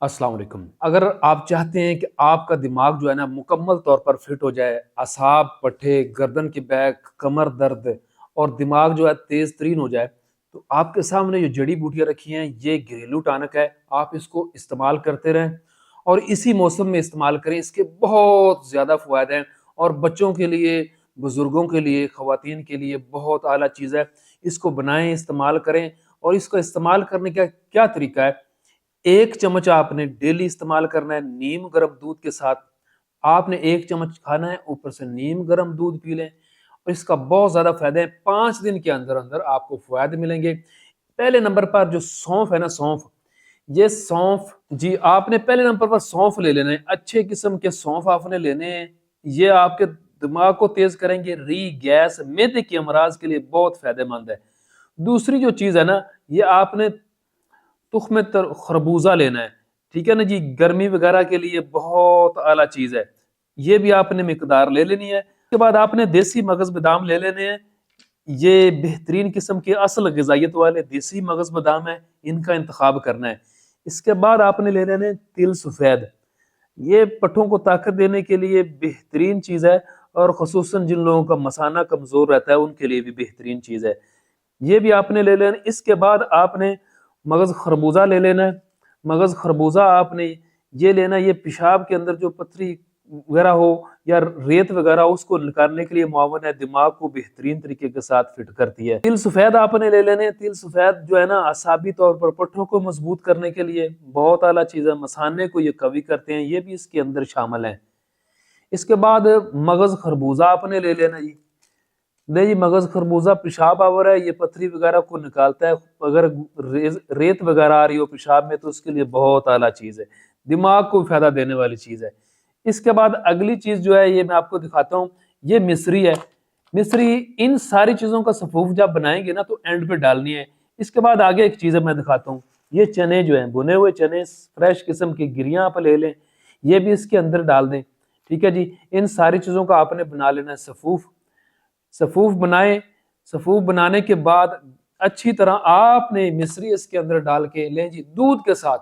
अस्सलाम वालेकुम। अगर आप चाहते हैं कि आपका दिमाग जो है ना मुकम्मल तौर पर फिट हो जाए, असाब, पट्ठे, गर्दन की बैक, कमर दर्द और दिमाग जो है तेज तरीन हो जाए, तो आपके सामने जो जड़ी बूटियां रखी हैं ये घरेलू टॉनिक है। आप इसको इस्तेमाल करते रहें और इसी मौसम में इस्तेमाल करें। इसके बहुत ज़्यादा फ़वाद हैं और बच्चों के लिए, बुज़ुर्गों के लिए, ख़वातीन के लिए बहुत आला चीज़ है। इसको बनाएं, इस्तेमाल करें। और इसको इस्तेमाल करने का क्या तरीका है? 1 चम्मच आपने डेली इस्तेमाल करना है नीम गर्म दूध के साथ। आपने 1 चम्मच खाना है, ऊपर से नीम गर्म दूध पी लें और इसका बहुत ज़्यादा फ़ायदा है। 5 दिन के अंदर-अंदर आपको फ़वाद मिलेंगे। पहले नंबर पर जो सौंफ है ना, सौंफ, ये सौंफ जी, आपने पहले नंबर पर सौंफ ले लेना है। अच्छे किस्म के सौंफ आपने लेने हैं। ये आपके दिमाग को तेज़ करेंगे, गैस, मैदे के अमराज के लिए बहुत फ़ायदेमंद है। दूसरी जो चीज़ है ना, ये आपने तुख्म खरबूजा लेना है। ठीक है ना जी, गर्मी वगैरह के लिए बहुत आला चीज़ है। ये भी आपने मिकदार ले लेनी है। उसके बाद आपने देसी मगज़ बादाम ले लेने हैं। ये बेहतरीन किस्म के असल ग़िज़ाइयत वाले देसी मगज़ बादाम है, इनका इंतखाब करना है। इसके बाद आपने ले लेने हैं तिल सफ़ेद। ये पट्ठों को ताकत देने के लिए बेहतरीन चीज़ है और ख़ुसूसन जिन लोगों का मसाना कमज़ोर रहता है उनके लिए भी बेहतरीन चीज़ है। ये भी आपने ले लेना। इसके बाद आपने मगज़ खरबूजा ले लेना है। मगज़ खरबूजा आपने ये लेना है, ये पेशाब के अंदर जो पथरी वगैरह हो या रेत वगैरह हो उसको निकालने के लिए मुआवन है, दिमाग को बेहतरीन तरीके के साथ फिट करती है। तिल सफ़ेद आपने ले लेने। तिल सफ़ेद जो है ना असाबी तौर पर पट्ठों को मजबूत करने के लिए बहुत आला चीज़ है। मसाने को ये कवी करते हैं, ये भी इसके अंदर शामिल है। इसके बाद मगज़ खरबूजा आपने ले लेना जी। नहीं जी, मगज़ खरबूजा पेशाब आवर है, ये पथरी वगैरह को निकालता है। अगर रेत वगैरह आ रही हो पेशाब में तो उसके लिए बहुत आला चीज़ है, दिमाग को फ़ायदा देने वाली चीज़ है। इसके बाद अगली चीज़ जो है ये मैं आपको दिखाता हूँ, ये मिश्री है। मिश्री, इन सारी चीज़ों का सफूफ जब बनाएंगे ना तो एंड पे डालनी है। इसके बाद आगे एक चीज़ है मैं दिखाता हूँ, ये चने जो हैं, भुने हुए चने, फ्रेश किस्म की गिरियाँ आप ले लें, ये भी इसके अंदर डाल दें। ठीक है जी, इन सारी चीज़ों का आपने बना लेना है सफूफ। सफूफ बनाए। सफूफ बनाने के बाद अच्छी तरह आपने मिश्री इसके अंदर डाल के लें जी, दूध के साथ।